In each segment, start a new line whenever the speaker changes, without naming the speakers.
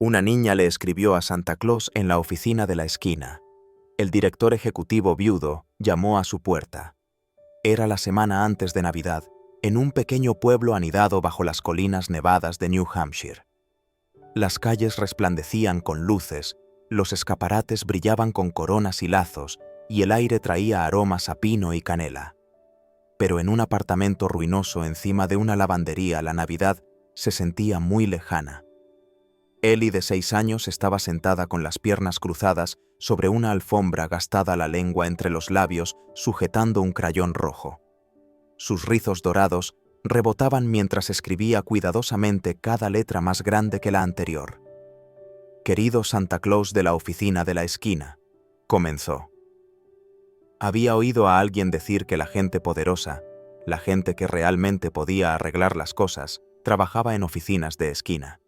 Una niña le escribió a Santa Claus en la oficina de la esquina. El director ejecutivo viudo llamó a su puerta. Era la semana antes de Navidad, en un pequeño pueblo anidado bajo las colinas nevadas de New Hampshire. Las calles resplandecían con luces, los escaparates brillaban con coronas y lazos, y el aire traía aromas a pino y canela. Pero en un apartamento ruinoso encima de una lavandería la Navidad se sentía muy lejana. Ellie, de 6 años, estaba sentada con las piernas cruzadas sobre una alfombra, gastada la lengua entre los labios, sujetando un crayón rojo. Sus rizos dorados rebotaban mientras escribía cuidadosamente cada letra más grande que la anterior. «Querido Santa Claus de la oficina de la esquina», comenzó. Había oído a alguien decir que la gente poderosa, la gente que realmente podía arreglar las cosas, trabajaba en oficinas de esquina.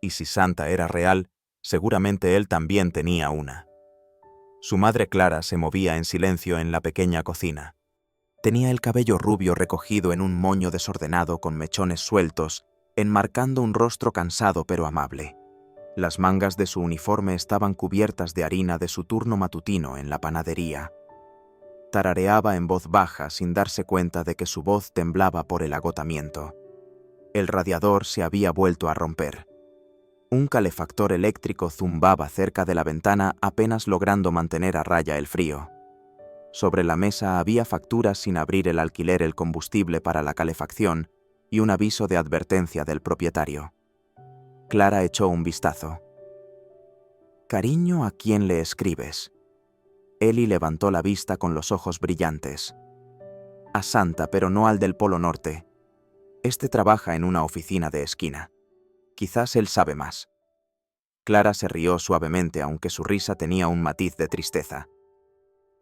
Y si Santa era real, seguramente él también tenía una. Su madre Clara se movía en silencio en la pequeña cocina. Tenía el cabello rubio recogido en un moño desordenado con mechones sueltos, enmarcando un rostro cansado pero amable. Las mangas de su uniforme estaban cubiertas de harina de su turno matutino en la panadería. Tarareaba en voz baja sin darse cuenta de que su voz temblaba por el agotamiento. El radiador se había vuelto a romper. Un calefactor eléctrico zumbaba cerca de la ventana, apenas logrando mantener a raya el frío. Sobre la mesa había facturas sin abrir, el alquiler, el combustible para la calefacción y un aviso de advertencia del propietario. Clara echó un vistazo. «Cariño, ¿a quién le escribes?» Ellie levantó la vista con los ojos brillantes. «A Santa, pero no al del Polo Norte. Este trabaja en una oficina de esquina. Quizás él sabe más». Clara se rió suavemente, aunque su risa tenía un matiz de tristeza.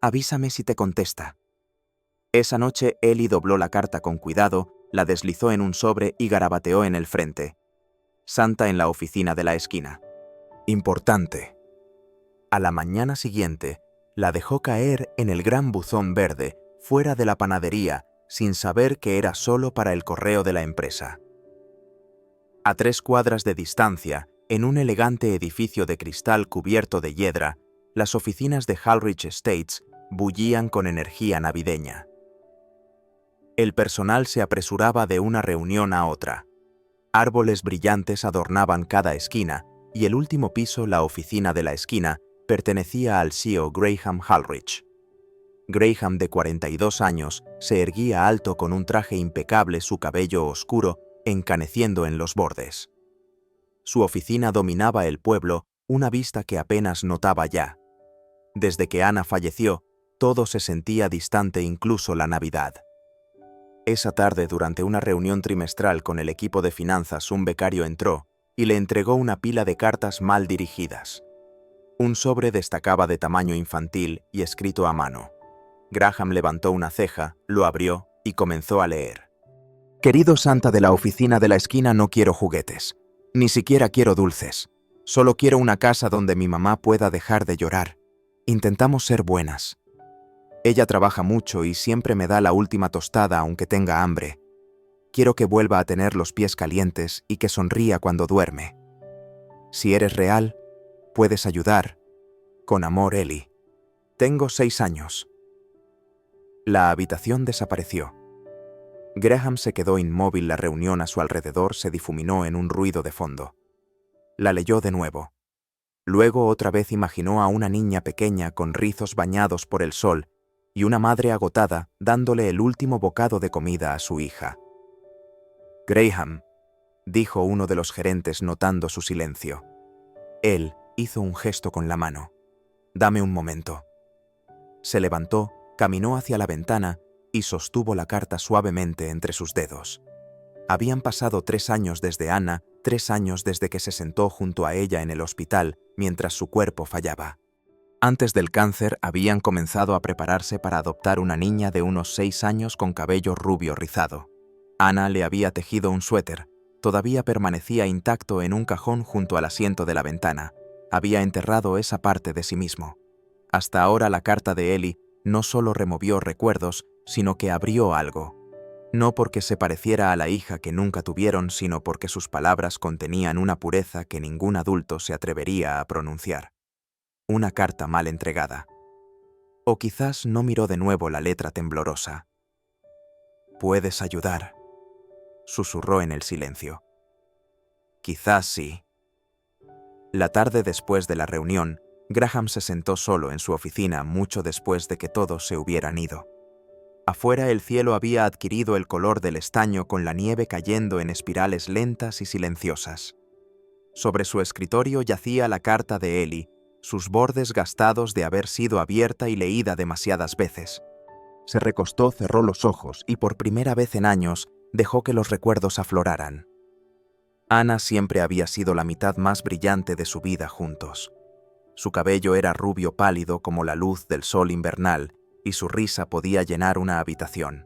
«Avísame si te contesta». Esa noche Ellie dobló la carta con cuidado, la deslizó en un sobre y garabateó en el frente. «Santa en la oficina de la esquina. Importante». A la mañana siguiente, la dejó caer en el gran buzón verde, fuera de la panadería, sin saber que era solo para el correo de la empresa. A 3 cuadras de distancia, en un elegante edificio de cristal cubierto de hiedra, las oficinas de Halrich Estates bullían con energía navideña. El personal se apresuraba de una reunión a otra. Árboles brillantes adornaban cada esquina, y el último piso, la oficina de la esquina, pertenecía al CEO Graham Halrich. Graham, de 42 años, se erguía alto con un traje impecable, su cabello oscuro encaneciendo en los bordes. Su oficina dominaba el pueblo, una vista que apenas notaba ya. Desde que Anna falleció, todo se sentía distante, incluso la Navidad. Esa tarde, durante una reunión trimestral con el equipo de finanzas, un becario entró y le entregó una pila de cartas mal dirigidas. Un sobre destacaba de tamaño infantil y escrito a mano. Graham levantó una ceja, lo abrió y comenzó a leer. «Querido Santa de la oficina de la esquina, no quiero juguetes. Ni siquiera quiero dulces. Solo quiero una casa donde mi mamá pueda dejar de llorar. Intentamos ser buenas. Ella trabaja mucho y siempre me da la última tostada aunque tenga hambre. Quiero que vuelva a tener los pies calientes y que sonría cuando duerme. Si eres real, puedes ayudar. Con amor, Ellie. Tengo 6 años». La habitación desapareció. Graham se quedó inmóvil, la reunión a su alrededor se difuminó en un ruido de fondo. La leyó de nuevo. Luego otra vez imaginó a una niña pequeña con rizos bañados por el sol y una madre agotada dándole el último bocado de comida a su hija. «Graham», dijo uno de los gerentes notando su silencio. Él hizo un gesto con la mano. «Dame un momento». Se levantó, caminó hacia la ventana y sostuvo la carta suavemente entre sus dedos. Habían pasado 3 años desde Anna, 3 años desde que se sentó junto a ella en el hospital mientras su cuerpo fallaba. Antes del cáncer habían comenzado a prepararse para adoptar una niña de unos 6 años con cabello rubio rizado. Anna le había tejido un suéter, todavía permanecía intacto en un cajón junto al asiento de la ventana. Había enterrado esa parte de sí mismo. Hasta ahora la carta de Ellie no solo removió recuerdos, sino que abrió algo. No porque se pareciera a la hija que nunca tuvieron, sino porque sus palabras contenían una pureza que ningún adulto se atrevería a pronunciar. Una carta mal entregada. O quizás no miró de nuevo la letra temblorosa. «Puedes ayudar», susurró en el silencio. «Quizás sí». La tarde después de la reunión, Graham se sentó solo en su oficina mucho después de que todos se hubieran ido. Afuera el cielo había adquirido el color del estaño con la nieve cayendo en espirales lentas y silenciosas. Sobre su escritorio yacía la carta de Ellie, sus bordes gastados de haber sido abierta y leída demasiadas veces. Se recostó, cerró los ojos y por primera vez en años dejó que los recuerdos afloraran. Anna siempre había sido la mitad más brillante de su vida juntos. Su cabello era rubio pálido como la luz del sol invernal y su risa podía llenar una habitación.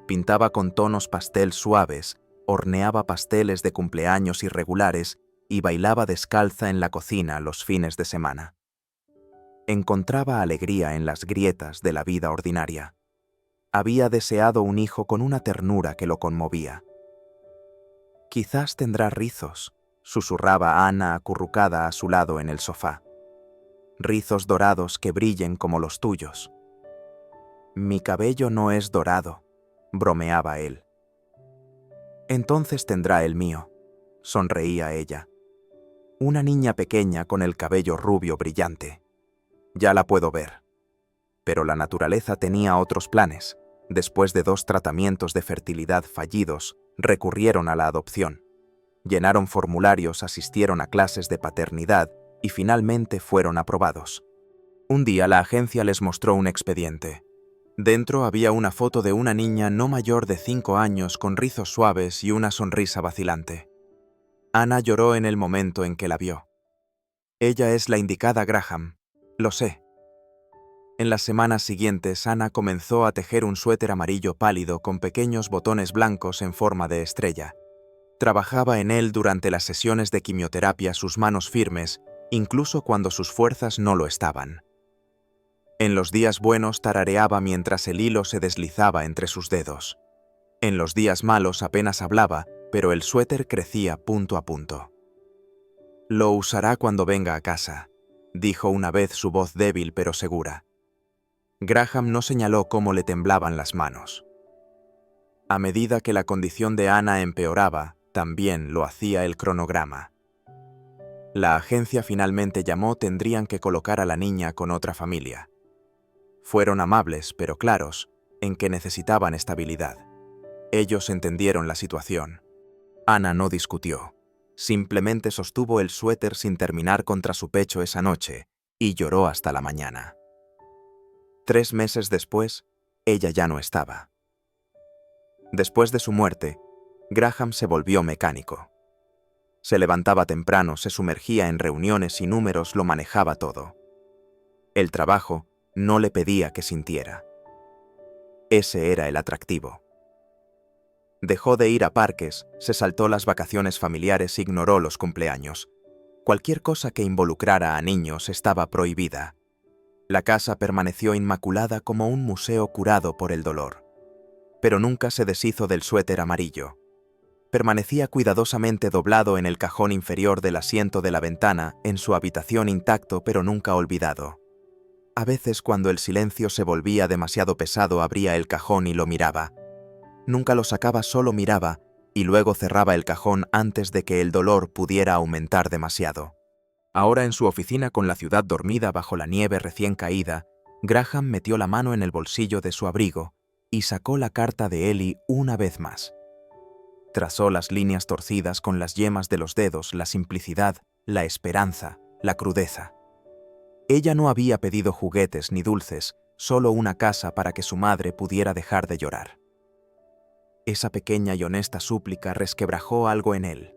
Pintaba con tonos pastel suaves, horneaba pasteles de cumpleaños irregulares y bailaba descalza en la cocina los fines de semana. Encontraba alegría en las grietas de la vida ordinaria. Había deseado un hijo con una ternura que lo conmovía. «Quizás tendrá rizos», susurraba Anna acurrucada a su lado en el sofá. «Rizos dorados que brillen como los tuyos». «Mi cabello no es dorado», bromeaba él. «Entonces tendrá el mío», sonreía ella. Una niña pequeña con el cabello rubio brillante. Ya la puedo ver. Pero la naturaleza tenía otros planes. Después de 2 tratamientos de fertilidad fallidos, recurrieron a la adopción. Llenaron formularios, asistieron a clases de paternidad y finalmente fueron aprobados. Un día la agencia les mostró un expediente. Dentro había una foto de una niña no mayor de 5 años con rizos suaves y una sonrisa vacilante. Anna lloró en el momento en que la vio. «Ella es la indicada, Graham. Lo sé». En las semanas siguientes, Anna comenzó a tejer un suéter amarillo pálido con pequeños botones blancos en forma de estrella. Trabajaba en él durante las sesiones de quimioterapia, sus manos firmes, incluso cuando sus fuerzas no lo estaban. En los días buenos tarareaba mientras el hilo se deslizaba entre sus dedos. En los días malos apenas hablaba, pero el suéter crecía punto a punto. «Lo usará cuando venga a casa», dijo una vez su voz débil pero segura. Graham no señaló cómo le temblaban las manos. A medida que la condición de Anna empeoraba, también lo hacía el cronograma. La agencia finalmente llamó, tendrían que colocar a la niña con otra familia. Fueron amables, pero claros, en que necesitaban estabilidad. Ellos entendieron la situación. Anna no discutió. Simplemente sostuvo el suéter sin terminar contra su pecho esa noche y lloró hasta la mañana. 3 meses después, ella ya no estaba. Después de su muerte, Graham se volvió mecánico. Se levantaba temprano, se sumergía en reuniones y números, lo manejaba todo. El trabajo no le pedía que sintiera. Ese era el atractivo. Dejó de ir a parques, se saltó las vacaciones familiares, ignoró los cumpleaños. Cualquier cosa que involucrara a niños estaba prohibida. La casa permaneció inmaculada como un museo curado por el dolor. Pero nunca se deshizo del suéter amarillo. Permanecía cuidadosamente doblado en el cajón inferior del asiento de la ventana, en su habitación intacto pero nunca olvidado. A veces, cuando el silencio se volvía demasiado pesado, abría el cajón y lo miraba. Nunca lo sacaba, solo miraba, y luego cerraba el cajón antes de que el dolor pudiera aumentar demasiado. Ahora, en su oficina con la ciudad dormida bajo la nieve recién caída, Graham metió la mano en el bolsillo de su abrigo y sacó la carta de Ellie una vez más. Trazó las líneas torcidas con las yemas de los dedos, la simplicidad, la esperanza, la crudeza. Ella no había pedido juguetes ni dulces, solo una casa para que su madre pudiera dejar de llorar. Esa pequeña y honesta súplica resquebrajó algo en él.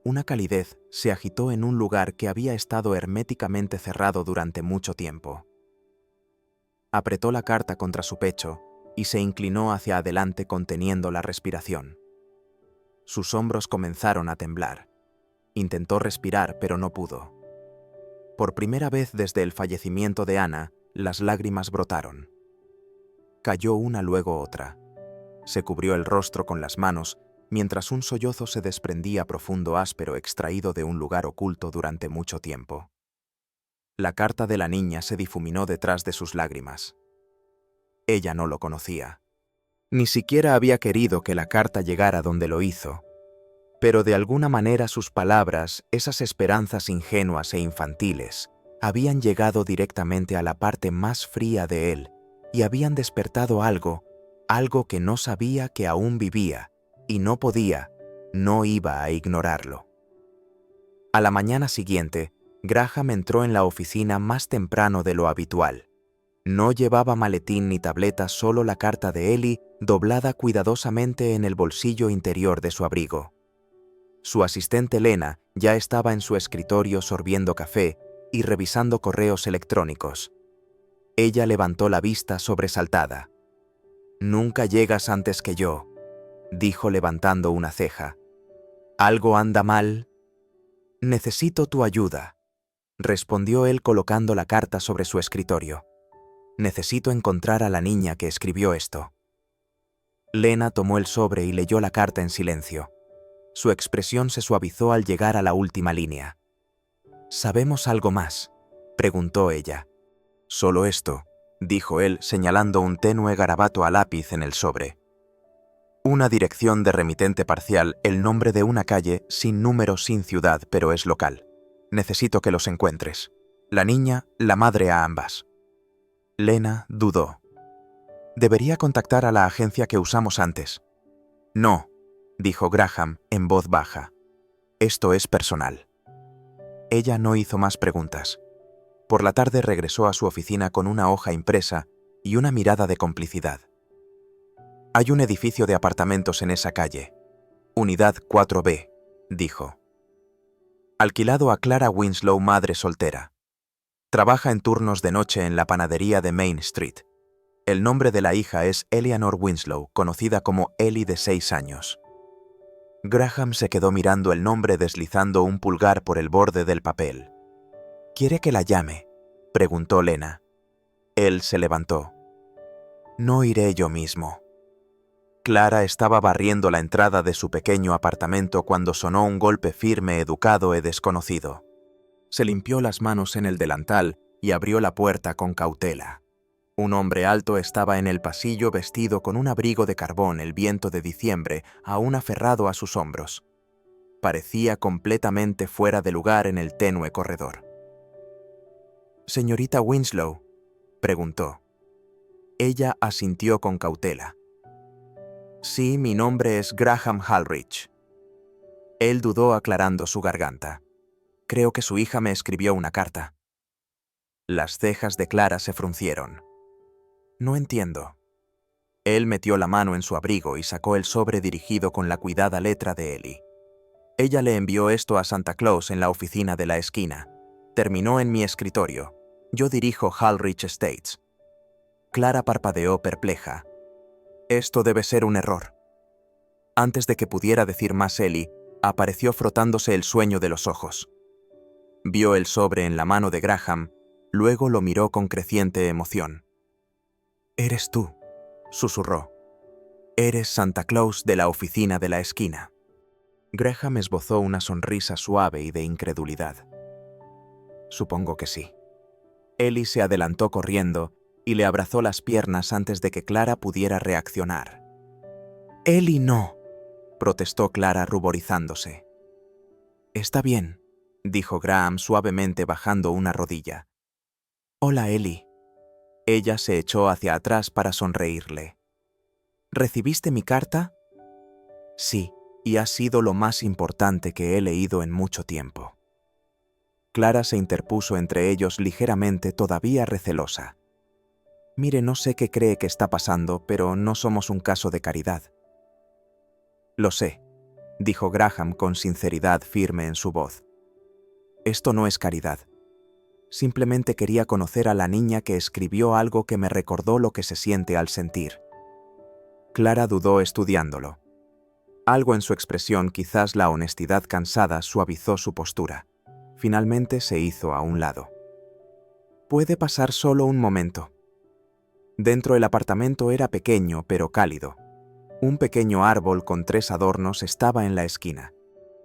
Una calidez se agitó en un lugar que había estado herméticamente cerrado durante mucho tiempo. Apretó la carta contra su pecho y se inclinó hacia adelante conteniendo la respiración. Sus hombros comenzaron a temblar. Intentó respirar, pero no pudo. Por primera vez desde el fallecimiento de Anna, las lágrimas brotaron. Cayó una, luego otra. Se cubrió el rostro con las manos, mientras un sollozo se desprendía profundo áspero extraído de un lugar oculto durante mucho tiempo. La carta de la niña se difuminó detrás de sus lágrimas. Ella no lo conocía. Ni siquiera había querido que la carta llegara donde lo hizo. Pero de alguna manera sus palabras, esas esperanzas ingenuas e infantiles, habían llegado directamente a la parte más fría de él y habían despertado algo que no sabía que aún vivía y no podía, no iba a ignorarlo. A la mañana siguiente, Graham entró en la oficina más temprano de lo habitual. No llevaba maletín ni tableta, solo la carta de Ellie doblada cuidadosamente en el bolsillo interior de su abrigo. Su asistente Lena ya estaba en su escritorio sorbiendo café y revisando correos electrónicos. Ella levantó la vista sobresaltada. «Nunca llegas antes que yo», dijo levantando una ceja. «¿Algo anda mal?» «Necesito tu ayuda», respondió él colocando la carta sobre su escritorio. «Necesito encontrar a la niña que escribió esto». Lena tomó el sobre y leyó la carta en silencio. Su expresión se suavizó al llegar a la última línea. «¿Sabemos algo más?», preguntó ella. «Solo esto», dijo él señalando un tenue garabato a lápiz en el sobre. «Una dirección de remitente parcial, el nombre de una calle, sin número, sin ciudad, pero es local. Necesito que los encuentres. La niña, la madre a ambas». Lena dudó. «Debería contactar a la agencia que usamos antes». «No», dijo Graham en voz baja. «Esto es personal». Ella no hizo más preguntas. Por la tarde regresó a su oficina con una hoja impresa y una mirada de complicidad. «Hay un edificio de apartamentos en esa calle. Unidad 4B», dijo. «Alquilado a Clara Winslow, madre soltera. Trabaja en turnos de noche en la panadería de Main Street. El nombre de la hija es Eleanor Winslow, conocida como Ellie, de 6 años. Graham se quedó mirando el nombre deslizando un pulgar por el borde del papel. «¿Quiere que la llame?», preguntó Lena. Él se levantó. «No iré yo mismo». Clara estaba barriendo la entrada de su pequeño apartamento cuando sonó un golpe firme, educado y desconocido. Se limpió las manos en el delantal y abrió la puerta con cautela. Un hombre alto estaba en el pasillo vestido con un abrigo de carbón, el viento de diciembre aún aferrado a sus hombros. Parecía completamente fuera de lugar en el tenue corredor. «¿Señorita Winslow?», preguntó. Ella asintió con cautela. «Sí, mi nombre es Graham Halrich». Él dudó aclarando su garganta. «Creo que su hija me escribió una carta». Las cejas de Clara se fruncieron. «No entiendo». Él metió la mano en su abrigo y sacó el sobre dirigido con la cuidada letra de Ellie. «Ella le envió esto a Santa Claus en la oficina de la esquina. Terminó en mi escritorio. Yo dirijo Halrich Estates». Clara parpadeó perpleja. «Esto debe ser un error». Antes de que pudiera decir más, Ellie apareció frotándose el sueño de los ojos. Vio el sobre en la mano de Graham, luego lo miró con creciente emoción. «Eres tú», susurró. «Eres Santa Claus de la oficina de la esquina». Graham esbozó una sonrisa suave y de incredulidad. «Supongo que sí». Ellie se adelantó corriendo y le abrazó las piernas antes de que Clara pudiera reaccionar. «Ellie, no», protestó Clara ruborizándose. «Está bien», dijo Graham suavemente bajando una rodilla. «Hola, Ellie». Ella se echó hacia atrás para sonreírle. «¿Recibiste mi carta?» «Sí, y ha sido lo más importante que he leído en mucho tiempo». Clara se interpuso entre ellos ligeramente, todavía recelosa. «Mire, no sé qué cree que está pasando, pero no somos un caso de caridad». «Lo sé», dijo Graham con sinceridad firme en su voz. «Esto no es caridad. Simplemente quería conocer a la niña que escribió algo que me recordó lo que se siente al sentir». Clara dudó estudiándolo. Algo en su expresión, quizás la honestidad cansada, suavizó su postura. Finalmente se hizo a un lado. «Puede pasar solo un momento». Dentro el apartamento era pequeño pero cálido. Un pequeño árbol con 3 adornos estaba en la esquina.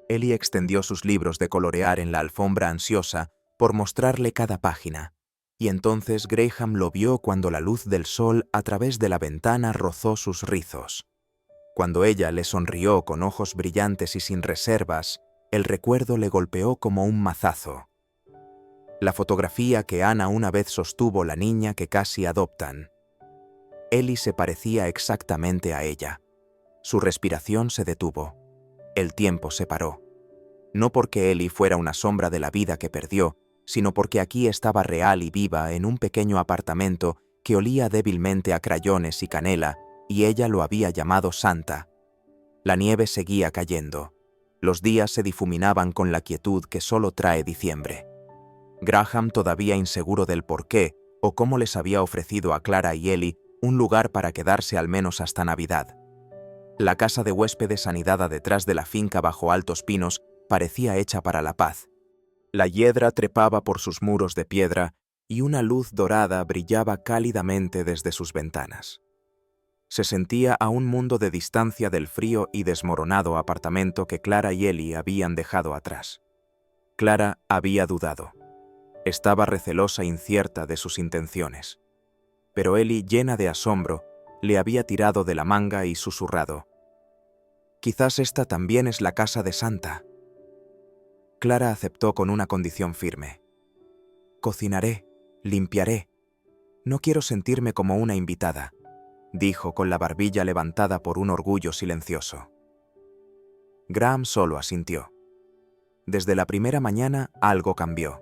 Ellie extendió sus libros de colorear en la alfombra ansiosa por mostrarle cada página, y entonces Graham lo vio cuando la luz del sol a través de la ventana rozó sus rizos. Cuando ella le sonrió con ojos brillantes y sin reservas, el recuerdo le golpeó como un mazazo. La fotografía que Anna una vez sostuvo la niña que casi adoptan. Ellie se parecía exactamente a ella. Su respiración se detuvo. El tiempo se paró. No porque Ellie fuera una sombra de la vida que perdió, sino porque aquí estaba real y viva en un pequeño apartamento que olía débilmente a crayones y canela, y ella lo había llamado Santa. La nieve seguía cayendo. Los días se difuminaban con la quietud que solo trae diciembre. Graham, todavía inseguro del porqué o cómo les había ofrecido a Clara y Ellie un lugar para quedarse al menos hasta Navidad. La casa de huéspedes anidada detrás de la finca bajo altos pinos parecía hecha para la paz. La hiedra trepaba por sus muros de piedra y una luz dorada brillaba cálidamente desde sus ventanas. Se sentía a un mundo de distancia del frío y desmoronado apartamento que Clara y Ellie habían dejado atrás. Clara había dudado. Estaba recelosa e incierta de sus intenciones. Pero Ellie, llena de asombro, le había tirado de la manga y susurrado: «Quizás esta también es la casa de Santa». Clara aceptó con una condición firme: «Cocinaré, limpiaré. No quiero sentirme como una invitada», dijo con la barbilla levantada por un orgullo silencioso. Graham solo asintió. Desde la primera mañana algo cambió.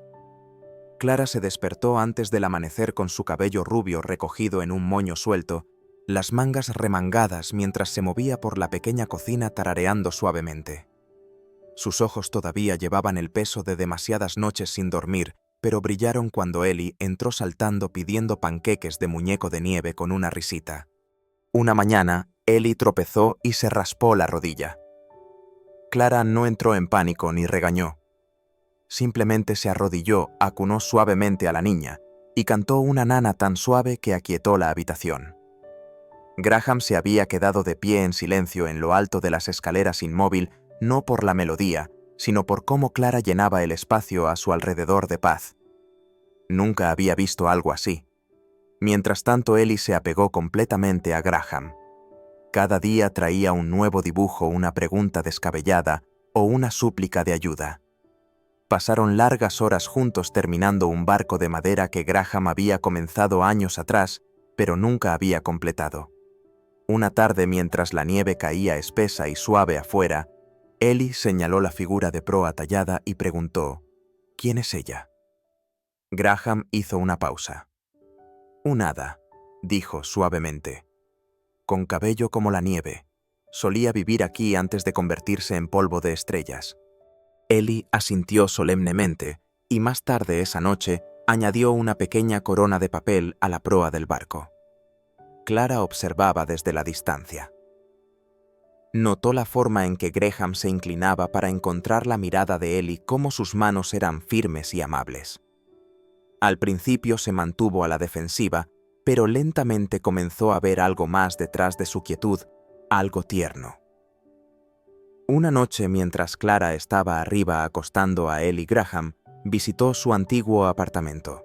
Clara se despertó antes del amanecer con su cabello rubio recogido en un moño suelto, las mangas remangadas mientras se movía por la pequeña cocina tarareando suavemente. Sus ojos todavía llevaban el peso de demasiadas noches sin dormir, pero brillaron cuando Ellie entró saltando pidiendo panqueques de muñeco de nieve con una risita. Una mañana, Ellie tropezó y se raspó la rodilla. Clara no entró en pánico ni regañó. Simplemente se arrodilló, acunó suavemente a la niña y cantó una nana tan suave que aquietó la habitación. Graham se había quedado de pie en silencio en lo alto de las escaleras inmóvil, no por la melodía, sino por cómo Clara llenaba el espacio a su alrededor de paz. Nunca había visto algo así. Mientras tanto, Ellie se apegó completamente a Graham. Cada día traía un nuevo dibujo, una pregunta descabellada o una súplica de ayuda. Pasaron largas horas juntos terminando un barco de madera que Graham había comenzado años atrás, pero nunca había completado. Una tarde, mientras la nieve caía espesa y suave afuera, Ellie señaló la figura de proa tallada y preguntó: «¿Quién es ella?». Graham hizo una pausa. «Un hada», dijo suavemente. «Con cabello como la nieve. Solía vivir aquí antes de convertirse en polvo de estrellas». Ellie asintió solemnemente y más tarde esa noche añadió una pequeña corona de papel a la proa del barco. Clara observaba desde la distancia. Notó la forma en que Graham se inclinaba para encontrar la mirada de Ellie, cómo sus manos eran firmes y amables. Al principio se mantuvo a la defensiva, pero lentamente comenzó a ver algo más detrás de su quietud, algo tierno. Una noche, mientras Clara estaba arriba acostando a Ellie, Graham visitó su antiguo apartamento.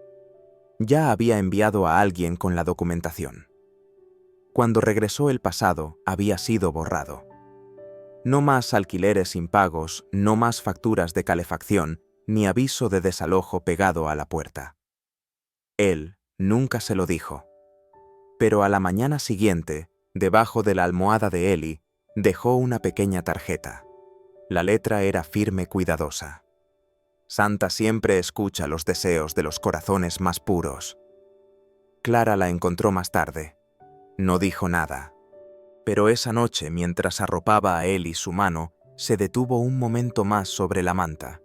Ya había enviado a alguien con la documentación. Cuando regresó el pasado, había sido borrado. No más alquileres impagos, no más facturas de calefacción, ni aviso de desalojo pegado a la puerta. Él nunca se lo dijo. Pero a la mañana siguiente, debajo de la almohada de Ellie, dejó una pequeña tarjeta. La letra era firme, cuidadosa. Santa siempre escucha los deseos de los corazones más puros. Clara la encontró más tarde. No dijo nada. Pero esa noche, mientras arropaba a Ellie su mano, se detuvo un momento más sobre la manta.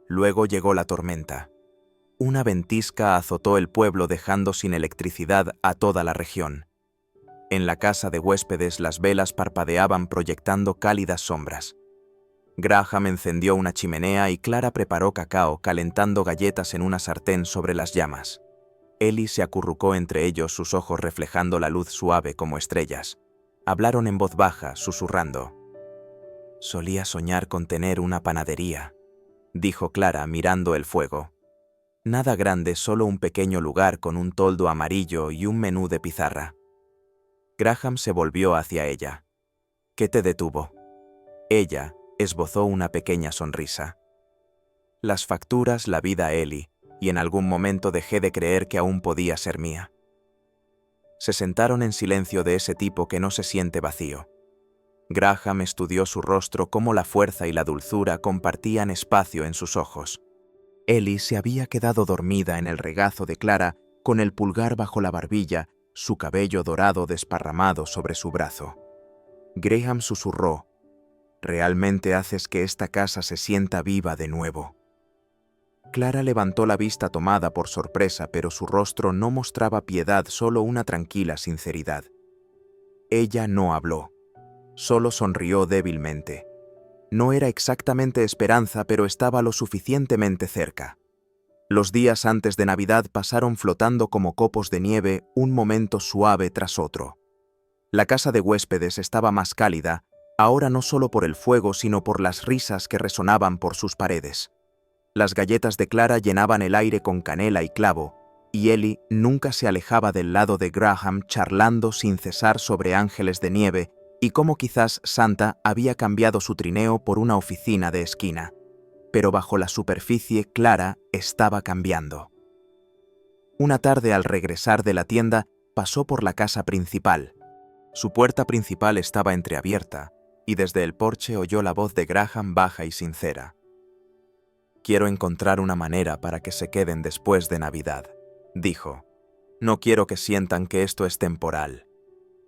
Luego llegó la tormenta. Una ventisca azotó el pueblo dejando sin electricidad a toda la región. En la casa de huéspedes las velas parpadeaban proyectando cálidas sombras. Graham encendió una chimenea y Clara preparó cacao calentando galletas en una sartén sobre las llamas. Ellie se acurrucó entre ellos, sus ojos reflejando la luz suave como estrellas. Hablaron en voz baja, susurrando. «Solía soñar con tener una panadería», dijo Clara mirando el fuego. «Nada grande, solo un pequeño lugar con un toldo amarillo y un menú de pizarra». Graham se volvió hacia ella. «¿Qué te detuvo?» Ella esbozó una pequeña sonrisa. «Las facturas, la vida, Ellie, y en algún momento dejé de creer que aún podía ser mía». Se sentaron en silencio de ese tipo que no se siente vacío. Graham estudió su rostro, cómo la fuerza y la dulzura compartían espacio en sus ojos. Ellie se había quedado dormida en el regazo de Clara, con el pulgar bajo la barbilla, su cabello dorado desparramado sobre su brazo. Graham susurró: «Realmente haces que esta casa se sienta viva de nuevo». Clara levantó la vista tomada por sorpresa, pero su rostro no mostraba piedad, solo una tranquila sinceridad. Ella no habló, solo sonrió débilmente. No era exactamente esperanza, pero estaba lo suficientemente cerca. Los días antes de Navidad pasaron flotando como copos de nieve, un momento suave tras otro. La casa de huéspedes estaba más cálida, ahora no solo por el fuego, sino por las risas que resonaban por sus paredes. Las galletas de Clara llenaban el aire con canela y clavo, y Ellie nunca se alejaba del lado de Graham charlando sin cesar sobre ángeles de nieve y cómo quizás Santa había cambiado su trineo por una oficina de esquina. Pero bajo la superficie, Clara estaba cambiando. Una tarde, al regresar de la tienda, pasó por la casa principal. Su puerta principal estaba entreabierta, y desde el porche oyó la voz de Graham baja y sincera. «Quiero encontrar una manera para que se queden después de Navidad», dijo. «No quiero que sientan que esto es temporal».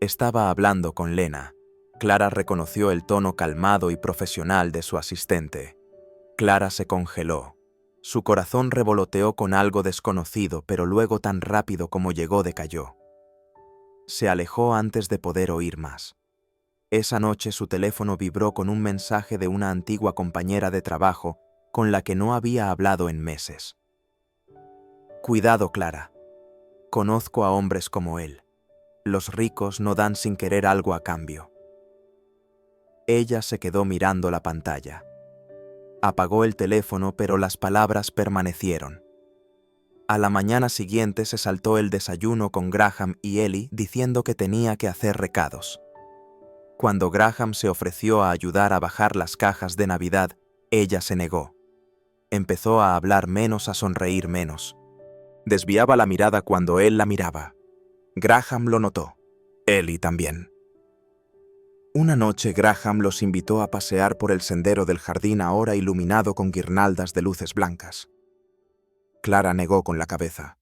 Estaba hablando con Lena. Clara reconoció el tono calmado y profesional de su asistente. Clara se congeló. Su corazón revoloteó con algo desconocido, pero luego tan rápido como llegó decayó. Se alejó antes de poder oír más. Esa noche su teléfono vibró con un mensaje de una antigua compañera de trabajo con la que no había hablado en meses. «Cuidado, Clara. Conozco a hombres como él. Los ricos no dan sin querer algo a cambio». Ella se quedó mirando la pantalla. Apagó el teléfono, pero las palabras permanecieron. A la mañana siguiente se saltó el desayuno con Graham y Ellie diciendo que tenía que hacer recados. Cuando Graham se ofreció a ayudar a bajar las cajas de Navidad, ella se negó. Empezó a hablar menos, a sonreír menos. Desviaba la mirada cuando él la miraba. Graham lo notó. Ellie también. Una noche Graham los invitó a pasear por el sendero del jardín, ahora iluminado con guirnaldas de luces blancas. Clara negó con la cabeza.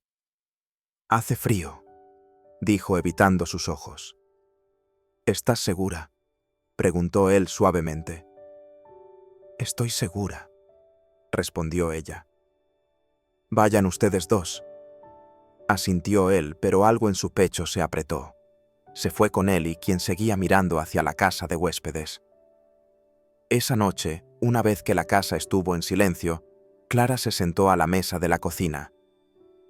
«Hace frío», dijo evitando sus ojos. «¿Estás segura?», preguntó él suavemente. «Estoy segura», respondió ella. «Vayan ustedes dos», asintió él, pero algo en su pecho se apretó. Se fue con Ellie, quien seguía mirando hacia la casa de huéspedes. Esa noche, una vez que la casa estuvo en silencio, Clara se sentó a la mesa de la cocina.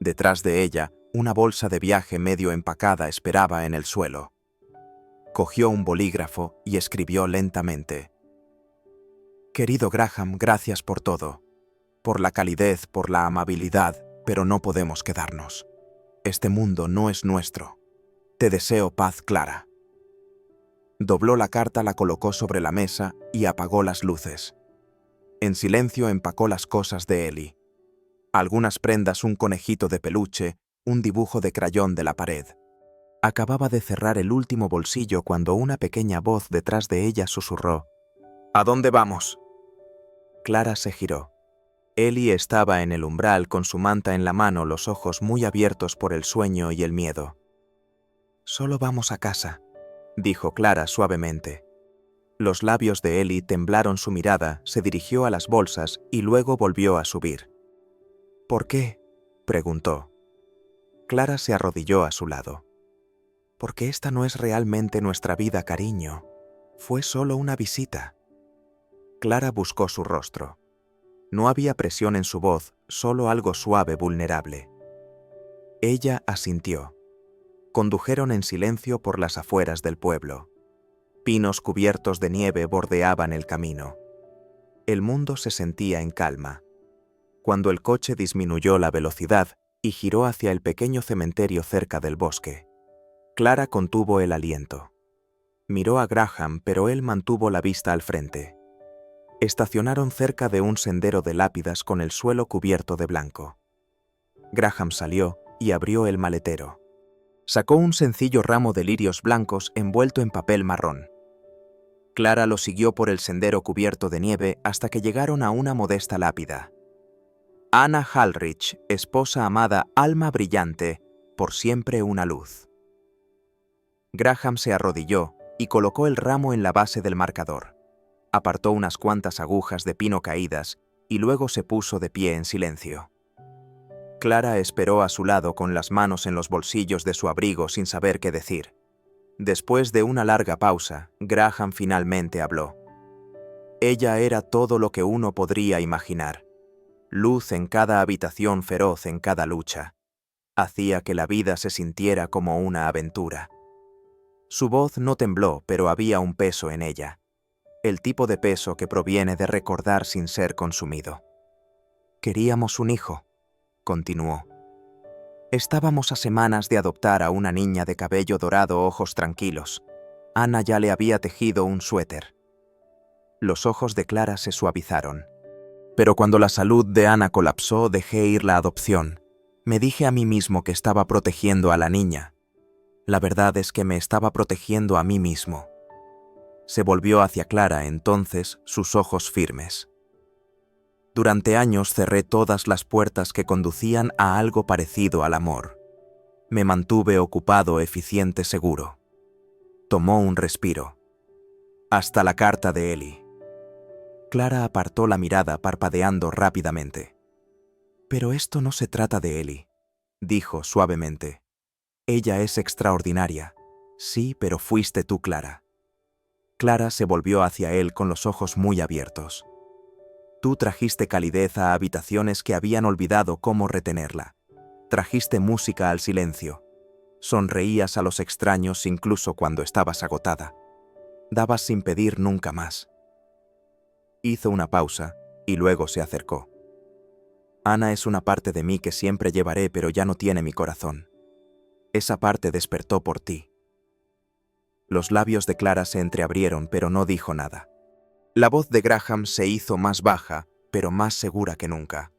Detrás de ella, una bolsa de viaje medio empacada esperaba en el suelo. Cogió un bolígrafo y escribió lentamente: «Querido Graham, gracias por todo. Por la calidez, por la amabilidad, pero no podemos quedarnos. Este mundo no es nuestro. Te deseo paz, Clara». Dobló la carta, la colocó sobre la mesa y apagó las luces. En silencio empacó las cosas de Ellie. Algunas prendas, un conejito de peluche, un dibujo de crayón de la pared. Acababa de cerrar el último bolsillo cuando una pequeña voz detrás de ella susurró: «¿A dónde vamos?». Clara se giró. Ellie estaba en el umbral con su manta en la mano, los ojos muy abiertos por el sueño y el miedo. «Solo vamos a casa», dijo Clara suavemente. Los labios de Ellie temblaron, su mirada se dirigió a las bolsas y luego volvió a subir. «¿Por qué?», preguntó. Clara se arrodilló a su lado. «Porque esta no es realmente nuestra vida, cariño. Fue solo una visita». Clara buscó su rostro. No había presión en su voz, solo algo suave, vulnerable. Ella asintió. Condujeron en silencio por las afueras del pueblo. Pinos cubiertos de nieve bordeaban el camino. El mundo se sentía en calma. Cuando el coche disminuyó la velocidad y giró hacia el pequeño cementerio cerca del bosque, Clara contuvo el aliento. Miró a Graham, pero él mantuvo la vista al frente. Estacionaron cerca de un sendero de lápidas con el suelo cubierto de blanco. Graham salió y abrió el maletero. Sacó un sencillo ramo de lirios blancos envuelto en papel marrón. Clara lo siguió por el sendero cubierto de nieve hasta que llegaron a una modesta lápida. Anna Halrich, esposa amada, alma brillante, por siempre una luz. Graham se arrodilló y colocó el ramo en la base del marcador. Apartó unas cuantas agujas de pino caídas y luego se puso de pie en silencio. Clara esperó a su lado con las manos en los bolsillos de su abrigo sin saber qué decir. Después de una larga pausa, Graham finalmente habló. Ella era todo lo que uno podría imaginar. Luz en cada habitación, feroz en cada lucha. Hacía que la vida se sintiera como una aventura. Su voz no tembló, pero había un peso en ella. El tipo de peso que proviene de recordar sin ser consumido. Queríamos un hijo, continuó. Estábamos a semanas de adoptar a una niña de cabello dorado, ojos tranquilos. Ana ya le había tejido un suéter. Los ojos de Clara se suavizaron. Pero cuando la salud de Ana colapsó, dejé ir la adopción. Me dije a mí mismo que estaba protegiendo a la niña. La verdad es que me estaba protegiendo a mí mismo. Se volvió hacia Clara entonces, sus ojos firmes. Durante años cerré todas las puertas que conducían a algo parecido al amor. Me mantuve ocupado, eficiente, seguro. Tomó un respiro. Hasta la carta de Eli. Clara apartó la mirada parpadeando rápidamente. Pero esto no se trata de Eli, dijo suavemente. Ella es extraordinaria. Sí, pero fuiste tú, Clara. Clara se volvió hacia él con los ojos muy abiertos. Tú trajiste calidez a habitaciones que habían olvidado cómo retenerla. Trajiste música al silencio. Sonreías a los extraños incluso cuando estabas agotada. Dabas sin pedir nunca más. Hizo una pausa y luego se acercó. Ana es una parte de mí que siempre llevaré, pero ya no tiene mi corazón. Esa parte despertó por ti. Los labios de Clara se entreabrieron, pero no dijo nada. La voz de Graham se hizo más baja, pero más segura que nunca.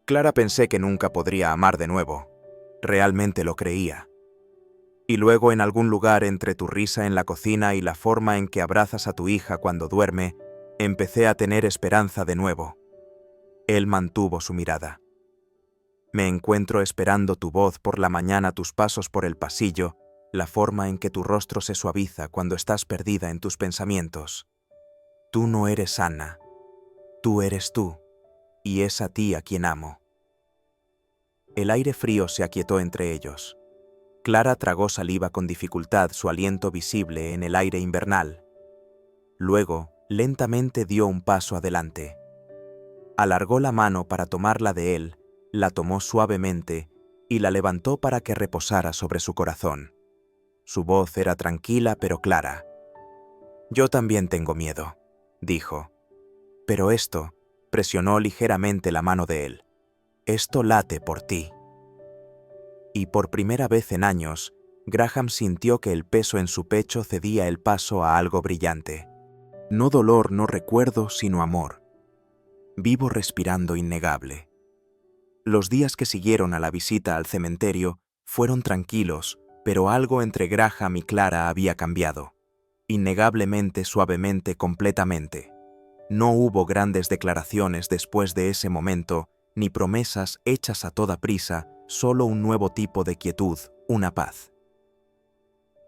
Clara, pensé que nunca podría amar de nuevo. Realmente lo creía. Y luego, en algún lugar entre tu risa en la cocina y la forma en que abrazas a tu hija cuando duerme, empecé a tener esperanza de nuevo. Él mantuvo su mirada. Me encuentro esperando tu voz por la mañana, tus pasos por el pasillo, la forma en que tu rostro se suaviza cuando estás perdida en tus pensamientos. Tú no eres Ana. Tú eres tú, y es a ti a quien amo. El aire frío se aquietó entre ellos. Clara tragó saliva con dificultad, su aliento visible en el aire invernal. Luego, lentamente dio un paso adelante. Alargó la mano para tomarla de él, la tomó suavemente y la levantó para que reposara sobre su corazón. Su voz era tranquila pero clara. Yo también tengo miedo, dijo. Pero esto, presionó ligeramente la mano de él. Esto late por ti. Y por primera vez en años, Graham sintió que el peso en su pecho cedía el paso a algo brillante. No dolor, no recuerdo, sino amor. Vivo respirando innegable. Los días que siguieron a la visita al cementerio fueron tranquilos, pero algo entre Graham y Clara había cambiado. Innegablemente, suavemente, completamente. No hubo grandes declaraciones después de ese momento, ni promesas hechas a toda prisa, solo un nuevo tipo de quietud, una paz.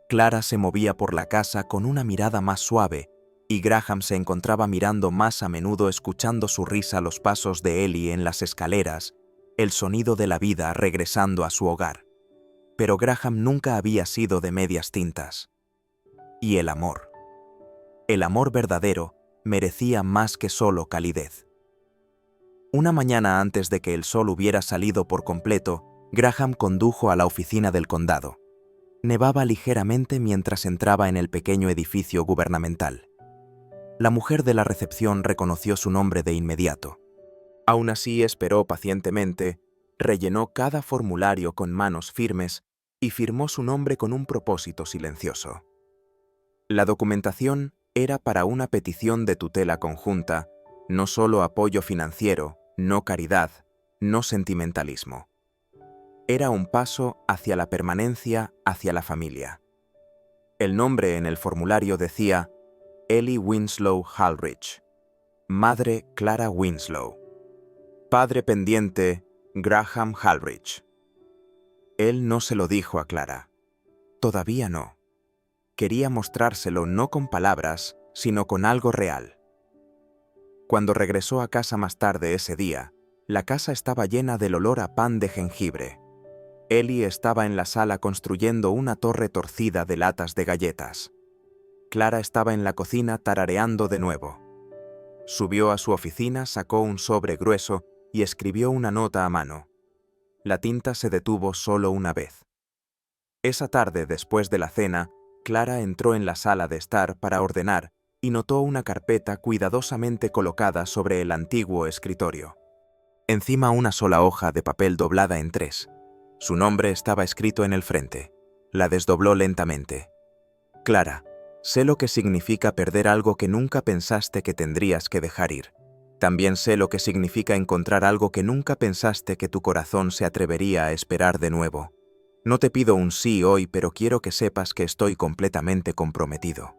Clara se movía por la casa con una mirada más suave, y Graham se encontraba mirando más a menudo, escuchando su risa, los pasos de Eli en las escaleras, el sonido de la vida regresando a su hogar. Pero Graham nunca había sido de medias tintas. Y el amor verdadero, merecía más que solo calidez. Una mañana antes de que el sol hubiera salido por completo, Graham condujo a la oficina del condado. Nevaba ligeramente mientras entraba en el pequeño edificio gubernamental. La mujer de la recepción reconoció su nombre de inmediato. Aún así esperó pacientemente, rellenó cada formulario con manos firmes y firmó su nombre con un propósito silencioso. La documentación era para una petición de tutela conjunta, no solo apoyo financiero, no caridad, no sentimentalismo. Era un paso hacia la permanencia, hacia la familia. El nombre en el formulario decía Ellie Winslow Halrich, madre Clara Winslow, padre pendiente Graham Halrich. Él no se lo dijo a Clara. Todavía no. Quería mostrárselo no con palabras, sino con algo real. Cuando regresó a casa más tarde ese día, la casa estaba llena del olor a pan de jengibre. Ellie estaba en la sala construyendo una torre torcida de latas de galletas. Clara estaba en la cocina tarareando de nuevo. Subió a su oficina, sacó un sobre grueso y escribió una nota a mano. La tinta se detuvo solo una vez. Esa tarde, después de la cena, Clara entró en la sala de estar para ordenar y notó una carpeta cuidadosamente colocada sobre el antiguo escritorio. Encima una sola hoja de papel doblada en 3. Su nombre estaba escrito en el frente. La desdobló lentamente. Clara, sé lo que significa perder algo que nunca pensaste que tendrías que dejar ir. También sé lo que significa encontrar algo que nunca pensaste que tu corazón se atrevería a esperar de nuevo. No te pido un sí hoy, pero quiero que sepas que estoy completamente comprometido.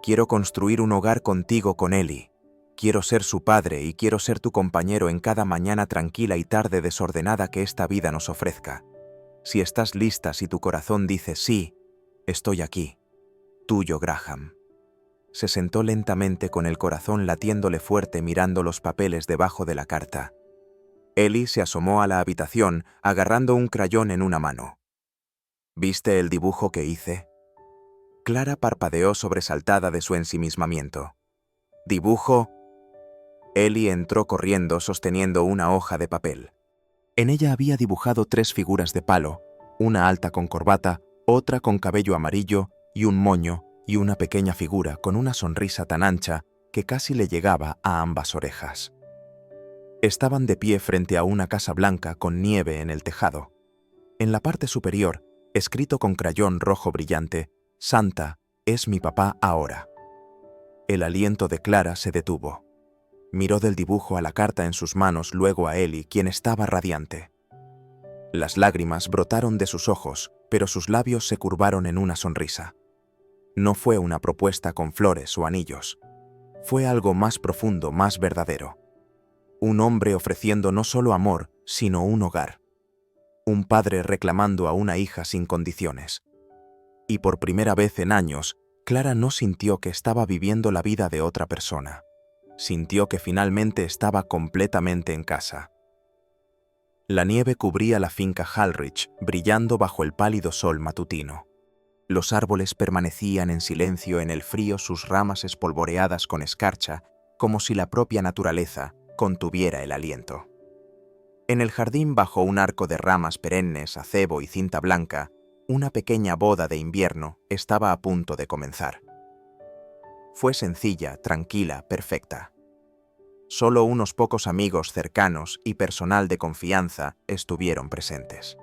Quiero construir un hogar contigo con Ellie. Quiero ser su padre y quiero ser tu compañero en cada mañana tranquila y tarde desordenada que esta vida nos ofrezca. Si estás lista, si tu corazón dice sí, estoy aquí. Tuyo, Graham. Se sentó lentamente con el corazón latiéndole fuerte mirando los papeles debajo de la carta. Ellie se asomó a la habitación agarrando un crayón en una mano. ¿Viste el dibujo que hice? Clara parpadeó sobresaltada de su ensimismamiento. ¿Dibujo? Ellie entró corriendo sosteniendo una hoja de papel. En ella había dibujado 3 figuras de palo, una alta con corbata, otra con cabello amarillo y un moño, y una pequeña figura con una sonrisa tan ancha que casi le llegaba a ambas orejas. Estaban de pie frente a una casa blanca con nieve en el tejado. En la parte superior, escrito con crayón rojo brillante, Santa es mi papá ahora. El aliento de Clara se detuvo. Miró del dibujo a la carta en sus manos, luego a Ellie, quien estaba radiante. Las lágrimas brotaron de sus ojos, pero sus labios se curvaron en una sonrisa. No fue una propuesta con flores o anillos. Fue algo más profundo, más verdadero. Un hombre ofreciendo no solo amor, sino un hogar. Un padre reclamando a una hija sin condiciones. Y por primera vez en años, Clara no sintió que estaba viviendo la vida de otra persona. Sintió que finalmente estaba completamente en casa. La nieve cubría la finca Halrich, brillando bajo el pálido sol matutino. Los árboles permanecían en silencio en el frío, sus ramas espolvoreadas con escarcha, como si la propia naturaleza contuviera el aliento. En el jardín, bajo un arco de ramas perennes, acebo y cinta blanca, una pequeña boda de invierno estaba a punto de comenzar. Fue sencilla, tranquila, perfecta. Solo unos pocos amigos cercanos y personal de confianza estuvieron presentes.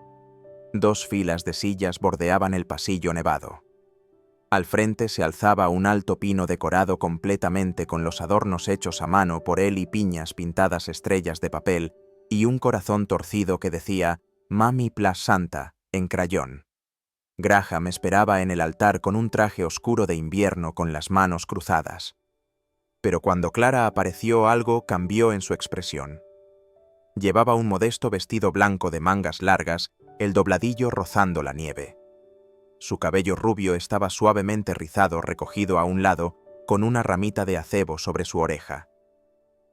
2 filas de sillas bordeaban el pasillo nevado. Al frente se alzaba un alto pino decorado completamente con los adornos hechos a mano por él y piñas pintadas estrellas de papel y un corazón torcido que decía «Mami Plus Santa» en crayón. Graham esperaba en el altar con un traje oscuro de invierno con las manos cruzadas. Pero cuando Clara apareció, algo cambió en su expresión. Llevaba un modesto vestido blanco de mangas largas, el dobladillo rozando la nieve. Su cabello rubio estaba suavemente rizado, recogido a un lado, con una ramita de acebo sobre su oreja.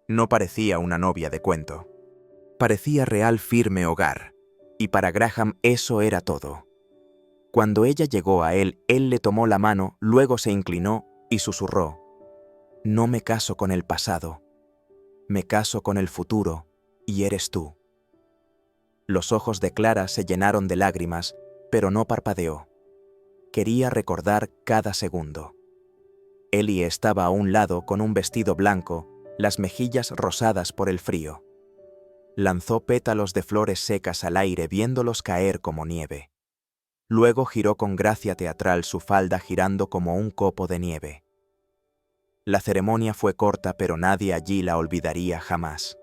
No parecía una novia de cuento. Parecía real firme hogar, y para Graham eso era todo. Cuando ella llegó a él le tomó la mano, luego se inclinó y susurró: «No me caso con el pasado, me caso con el futuro, y eres tú». Los ojos de Clara se llenaron de lágrimas, pero no parpadeó. Quería recordar cada segundo. Ellie estaba a un lado con un vestido blanco, las mejillas rosadas por el frío. Lanzó pétalos de flores secas al aire viéndolos caer como nieve. Luego giró con gracia teatral su falda girando como un copo de nieve. La ceremonia fue corta, pero nadie allí la olvidaría jamás.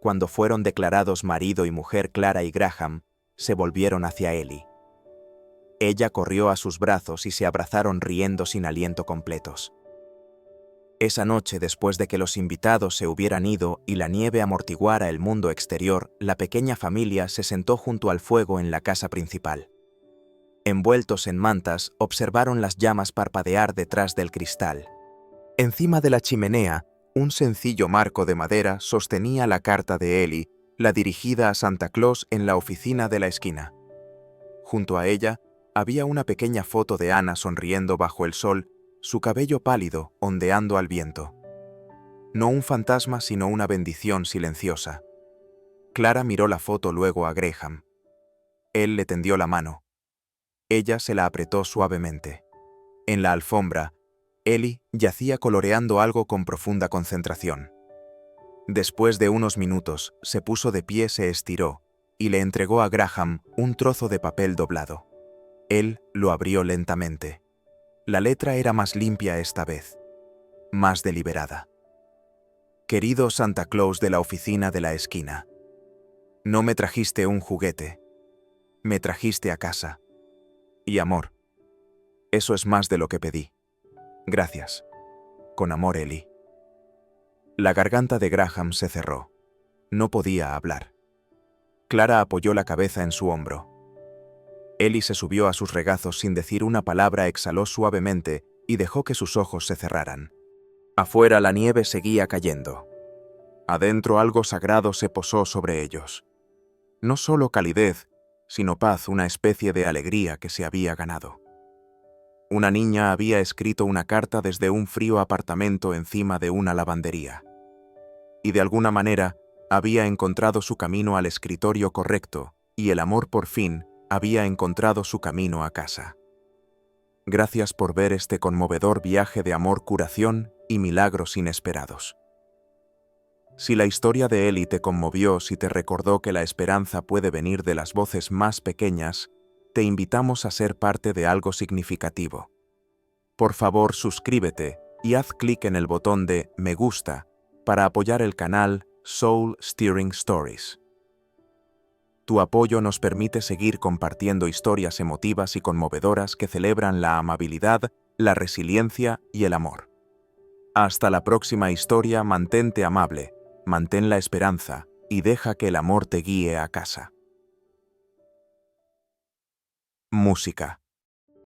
Cuando fueron declarados marido y mujer Clara y Graham, se volvieron hacia Ellie. Ella corrió a sus brazos y se abrazaron riendo sin aliento completos. Esa noche, después de que los invitados se hubieran ido y la nieve amortiguara el mundo exterior, la pequeña familia se sentó junto al fuego en la casa principal. Envueltos en mantas, observaron las llamas parpadear detrás del cristal. Encima de la chimenea, un sencillo marco de madera sostenía la carta de Ellie, la dirigida a Santa Claus en la oficina de la esquina. Junto a ella, había una pequeña foto de Anna sonriendo bajo el sol, su cabello pálido ondeando al viento. No un fantasma, sino una bendición silenciosa. Clara miró la foto luego a Graham. Él le tendió la mano. Ella se la apretó suavemente. En la alfombra, Ellie yacía coloreando algo con profunda concentración. Después de unos minutos, se puso de pie, se estiró y le entregó a Graham un trozo de papel doblado. Él lo abrió lentamente. La letra era más limpia esta vez, más deliberada. Querido Santa Claus de la oficina de la esquina, no me trajiste un juguete, me trajiste a casa. Y amor. Eso es más de lo que pedí. Gracias. Con amor, Ellie. La garganta de Graham se cerró. No podía hablar. Clara apoyó la cabeza en su hombro. Ellie se subió a sus regazos sin decir una palabra, exhaló suavemente y dejó que sus ojos se cerraran. Afuera la nieve seguía cayendo. Adentro algo sagrado se posó sobre ellos. No solo calidez, sino paz, una especie de alegría que se había ganado. Una niña había escrito una carta desde un frío apartamento encima de una lavandería. Y de alguna manera había encontrado su camino al escritorio correcto, y el amor por fin había encontrado su camino a casa. Gracias por ver este conmovedor viaje de amor, curación y milagros inesperados. Si la historia de Ellie te conmovió, si te recordó que la esperanza puede venir de las voces más pequeñas, te invitamos a ser parte de algo significativo. Por favor, suscríbete y haz clic en el botón de me gusta para apoyar el canal Soul Stirring Stories. Tu apoyo nos permite seguir compartiendo historias emotivas y conmovedoras que celebran la amabilidad, la resiliencia y el amor. Hasta la próxima historia, mantente amable, mantén la esperanza y deja que el amor te guíe a casa. Música.